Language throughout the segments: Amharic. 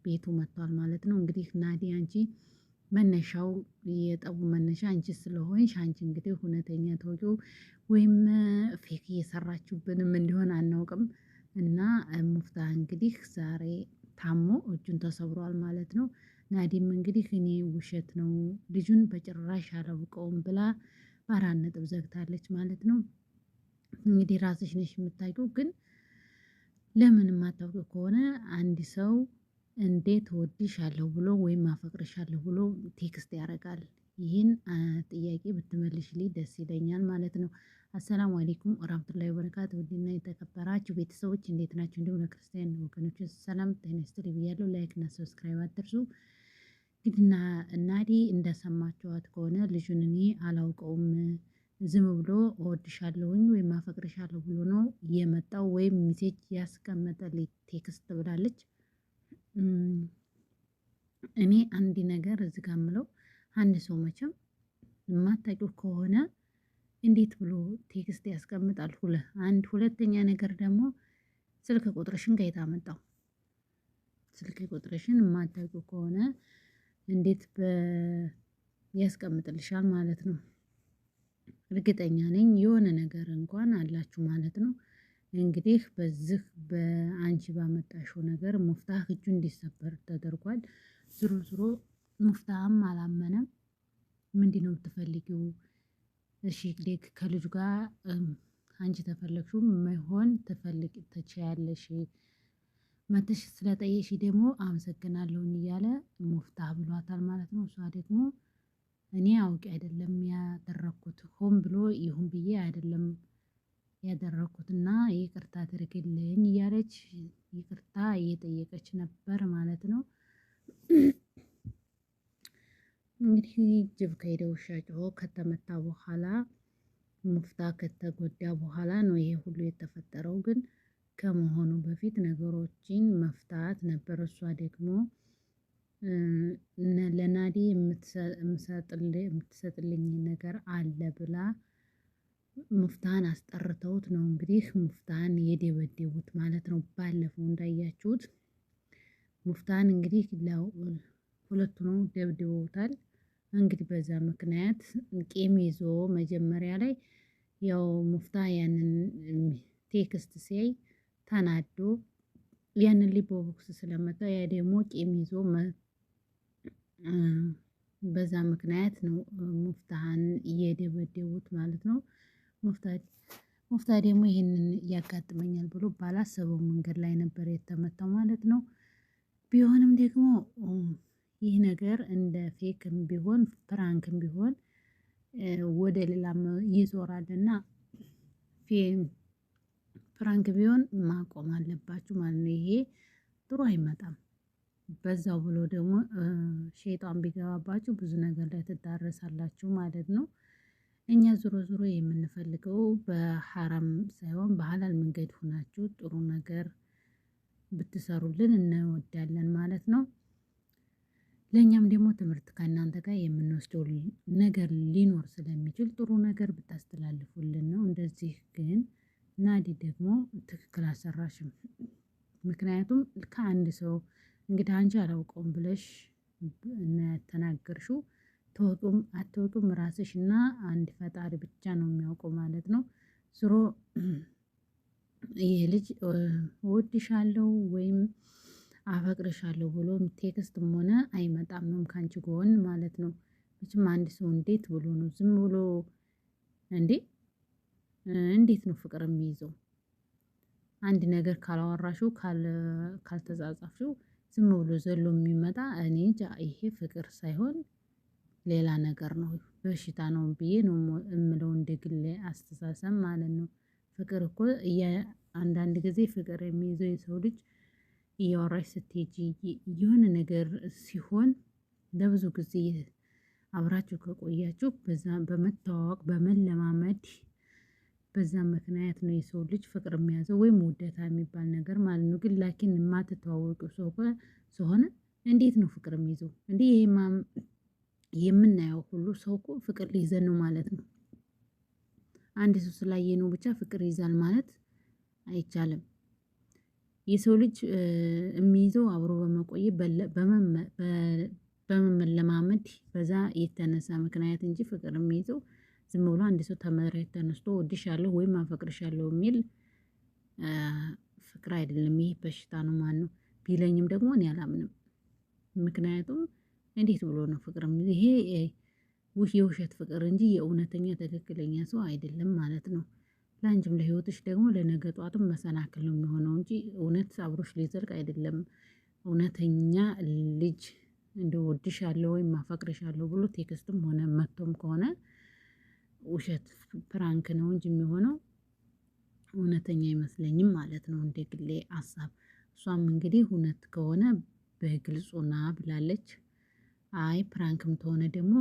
ቤቱ መጥቷል ማለት ነው። እንግዲህ ናዲ አንቺ መነሻው የጠቡ መነሻ አንቺ ስለሆንሽ አንቺ እንግዲህ እውነተኛ ተወቂው ወይም ፌክ እየሰራችሁብንም እንዲሆን አናውቅም። እና ሙፍታ እንግዲህ ዛሬ ታሞ እጁን ተሰብሯል ማለት ነው። ናዲም እንግዲህ እኔ ውሸት ነው ልጁን በጭራሽ አላውቀውም ብላ በአራት ነጥብ ዘግታለች ማለት ነው። እንግዲህ ራስሽ ነሽ የምታውቂው። ግን ለምን የማታውቂው ከሆነ አንድ ሰው እንዴት እወድሻለሁ ብሎ ወይም አፈቅርሻለሁ ብሎ ቴክስት ያደርጋል? ይህን ጥያቄ ብትመልሽልኝ ደስ ይለኛል ማለት ነው። አሰላሙ አለይኩም ወራህመቱላሂ ወበረካቱ። ውድና የተከበራችሁ ቤተሰቦች እንዴት ናችሁ? እንዲሁም ለክርስቲያን ወገኖች ሰላም ጤና ይስጥልኝ ብያለሁ። ላይክ እና ሰብስክራይብ አትርሱ። እንግዲህ ናዲ እንደሰማችኋት ከሆነ ልጁን እኔ አላውቀውም ዝም ብሎ እወድሻለሁኝ ወይም አፈቅርሻለሁ ብሎ ነው የመጣው ወይም ሚሴጅ ያስቀመጠልኝ ቴክስት ብላለች። እኔ አንድ ነገር እዚህ ጋር የምለው አንድ ሰው መቼም የማታውቂው ከሆነ እንዴት ብሎ ቴክስት ያስቀምጣል? ሁለተኛ ነገር ደግሞ ስልክ ቁጥርሽን ከየት አመጣው? ስልክ ቁጥርሽን የማታውቂው ከሆነ እንዴት ያስቀምጥልሻል ማለት ነው። እርግጠኛ ነኝ የሆነ ነገር እንኳን አላችሁ ማለት ነው። እንግዲህ በዚህ በአንቺ ባመጣሽው ነገር ሙፍታህ እጁ እንዲሰበር ተደርጓል። ዝሮ ዝሮ ሙፍታህም አላመነም። ምንድነው የምትፈልጊው? እሺ ከልጁ ጋር አንቺ ተፈለግሽው መሆን ትችያለሽ። መተሽ ስለጠየሽ ደግሞ አመሰግናለሁኝ እያለ ሙፍታህ ብሏታል ማለት ነው። እሷ ደግሞ እኔ አውቄ አይደለም ያደረኩት ሆን ብሎ ይሁን ብዬ አይደለም ያደረኩትና ይቅርታ አድርግልኝ እያለች ይቅርታ እየጠየቀች ነበር ማለት ነው። እንግዲህ ጅብ ከሄደ ውሻ ጮሆ ከተመታ በኋላ ሙፍታ ከተጎዳ በኋላ ነው ይሄ ሁሉ የተፈጠረው። ግን ከመሆኑ በፊት ነገሮችን መፍታት ነበር። እሷ ደግሞ ለናዲ የምትሰጥልኝ ነገር አለ ብላ ሙፍታን አስጠርተውት ነው እንግዲህ ሙፍታን የደበደቡት ማለት ነው። ባለፈው እንዳያችሁት ሙፍታን እንግዲህ ሁለቱ ነው ደብድበውታል። እንግዲህ በዛ ምክንያት ቂም ይዞ መጀመሪያ ላይ ያው ሙፍታ ያንን ቴክስት ሲያይ ተናዶ ያንን ሊቦ ቦክስ ስለመታ ያ ደግሞ ቂም ይዞ በዛ ምክንያት ነው ሙፍታህን እየደበደቡት ማለት ነው። ሙፍታ ደግሞ ይህንን ያጋጥመኛል ብሎ ባላሰበው መንገድ ላይ ነበር የተመታው ማለት ነው። ቢሆንም ደግሞ ይህ ነገር እንደ ፌክም ቢሆን ፕራንክም ቢሆን ወደ ሌላም ይዞራልና ፕራንክ ቢሆን ማቆም አለባችሁ ማለት ነው። ይሄ ጥሩ አይመጣም። በዛው ብሎ ደግሞ ሸይጣን ቢገባባችሁ ብዙ ነገር ላይ ትዳረሳላችሁ ማለት ነው። እኛ ዞሮ ዞሮ የምንፈልገው በሐራም ሳይሆን በሐላል መንገድ ሆናችሁ ጥሩ ነገር ብትሰሩልን እንወዳለን ማለት ነው። ለእኛም ደግሞ ትምህርት ከእናንተ ጋር የምንወስደው ነገር ሊኖር ስለሚችል ጥሩ ነገር ብታስተላልፉልን ነው። እንደዚህ ግን ናዲ ደግሞ ትክክል አልሰራሽም። ምክንያቱም ከአንድ ሰው እንግዲህ አንቺ አላውቀውም ብለሽ ተናገርሽው። ተወቁም አትወቁም ራስሽ እና አንድ ፈጣሪ ብቻ ነው የሚያውቀው ማለት ነው። ዞሮ ይሄ ልጅ እወድሻለሁ ወይም አፈቅርሻለሁ ብሎ ቴክስትም ሆነ አይመጣምም ካንቺ ጎን ማለት ነው። መቼም አንድ ሰው እንዴት ብሎ ነው ዝም ብሎ እንዴት ነው ፍቅር የሚይዘው? አንድ ነገር ካላወራሽው ካልተጻጻፍሽው ዝም ብሎ ዘሎ የሚመጣ እኔ እንጃ። ይሄ ፍቅር ሳይሆን ሌላ ነገር ነው፣ በሽታ ነው ብዬ ነው የምለው እንደ ግሌ አስተሳሰብ ማለት ነው። ፍቅር እኮ አንዳንድ ጊዜ ፍቅር የሚይዘው የሰው ልጅ እያወራሽ ስትሄጂ የሆነ ነገር ሲሆን ለብዙ ጊዜ አብራችሁ ከቆያችሁ በዛ በመተዋወቅ በመለማመድ በዛ ምክንያት ነው የሰው ልጅ ፍቅር የሚያዘው ወይም ውደታ የሚባል ነገር ማለት ነው። ግን ላኪን የማትተዋወቂው ሰው ከሆነ እንዴት ነው ፍቅር የሚይዘው? እንዴ ይሄማ የምናየው ሁሉ ሰው እኮ ፍቅር ሊይዘን ነው ማለት ነው። አንድ ሰው ስላየ ነው ብቻ ፍቅር ይዛል ማለት አይቻልም። የሰው ልጅ የሚይዘው አብሮ በመቆየት በመለማመድ በዛ የተነሳ ምክንያት እንጂ ፍቅር የሚይዘው ዝም ብሎ አንድ ሰው ተመሬት ተነስቶ እወድሻለሁ ወይም አፈቅርሻለሁ የሚል ፍቅር አይደለም። ይህ በሽታ ነው። ማነው ቢለኝም ደግሞ እኔ አላምንም። ምክንያቱም እንዴት ብሎ ነው ፍቅር ይሄ የውሸት ፍቅር እንጂ የእውነተኛ ትክክለኛ ሰው አይደለም ማለት ነው። ለአንቺም ለህይወትሽ ደግሞ ለነገ ጧትም መሰናክል ነው የሚሆነው እንጂ እውነት አብሮሽ ሊዘልቅ አይደለም። እውነተኛ ልጅ እወድሻለሁ ወይም አፈቅርሻለሁ ብሎ ቴክስትም ሆነ መጥቶም ከሆነ ውሸት ፕራንክ ነው እንጂ የሚሆነው እውነተኛ አይመስለኝም ማለት ነው። እንደ ግሌ ሀሳብ እሷም እንግዲህ እውነት ከሆነ በግልጹ ና ብላለች። አይ ፕራንክም ተሆነ ደግሞ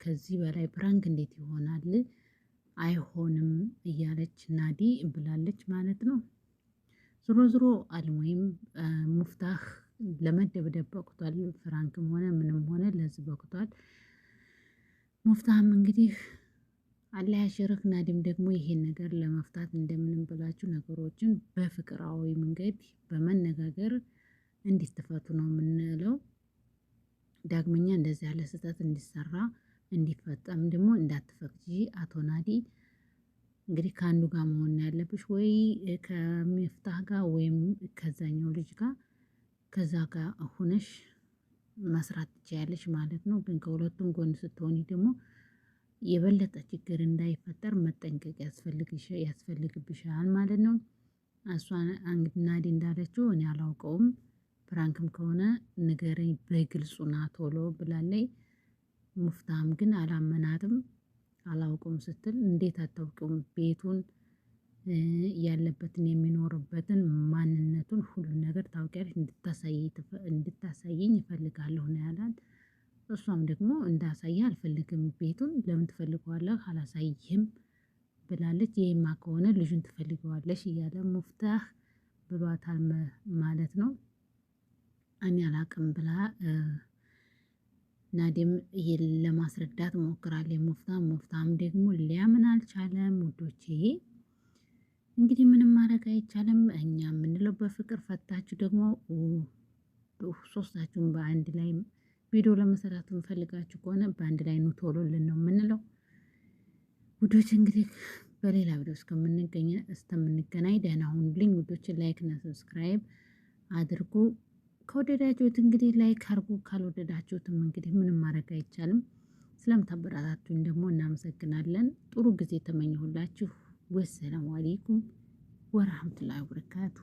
ከዚህ በላይ ፕራንክ እንዴት ይሆናል? አይሆንም እያለች ናዲ ብላለች ማለት ነው። ዞሮ ዞሮ አልሙሂም ሙፍታህ ለመደብደብ በቅቷል። ፍራንክም ሆነ ምንም ሆነ ለዚህ በቅቷል። ሙፍታህም እንግዲህ አላህ ያሽርህ። ናዲም ደግሞ ይሄን ነገር ለመፍታት እንደምንም ብላችሁ ነገሮችን በፍቅራዊ መንገድ በመነጋገር እንዲትፈቱ ነው የምንለው። ዳግመኛ እንደዚህ ያለ ስህተት እንዲሰራ እንዲፈጸም ደግሞ እንዳትፈቅጂ አቶ ናዲ። እንግዲህ ከአንዱ ጋር መሆን ያለብሽ ወይ ከሚፍታህ ጋር ወይም ከዛኛው ልጅ ጋር ከዛ ጋር ሆነሽ መስራት ትችያለሽ ማለት ነው። ግን ከሁለቱም ጎን ስትሆኒ ደግሞ የበለጠ ችግር እንዳይፈጠር መጠንቀቅ ያስፈልግብሻል ማለት ነው። እሷን ናዲ እንዳለችው እኔ አላውቀውም፣ ፕራንክም ከሆነ ንገረኝ በግልጹና ቶሎ ብላለይ። ሙፍታም ግን አላመናትም። አላውቀውም ስትል እንዴት አታውቂውም? ቤቱን ያለበትን የሚኖርበትን ማንነቱን ሁሉን ነገር ታውቂያለሽ፣ እንድታሳይኝ እፈልጋለሁ ነው ያላት። እሷም ደግሞ እንዳሳይህ አልፈልግም፣ ቤቱን ለምን ትፈልገዋለህ? አላሳይህም ብላለች። ይሄማ ከሆነ ልጁን ትፈልገዋለሽ እያለ ሙፍታህ ብሏታል ማለት ነው። እኔ አላቅም ብላ ናዲም ይሄን ለማስረዳት ሞክራለች። ሙፍታም ደግሞ ሊያምን አልቻለም። ውዶቼ እንግዲህ ምንም ማድረግ አይቻልም። እኛ የምንለው በፍቅር ፈታችሁ ደግሞ ሶስታችሁን በአንድ ላይ ቪዲዮ ለመስራት እንፈልጋችሁ ከሆነ በአንድ ላይ ኑ ቶሎልን ነው የምንለው። ውዶች እንግዲህ በሌላ ቪዲዮ እስከምንገናኝ ደህና ሁኑልኝ ውዶች። ላይክ እና ሰብስክራይብ አድርጉ። ከወደዳችሁት እንግዲህ ላይክ አድርጉ፣ ካልወደዳችሁትም እንግዲህ ምንም ማድረግ አይቻልም። ስለምታበረታቱኝ ደግሞ እናመሰግናለን። ጥሩ ጊዜ ተመኘሁላችሁ። ወሰላሙ አለይኩም ወራህመቱላሂ ወበረካቱ።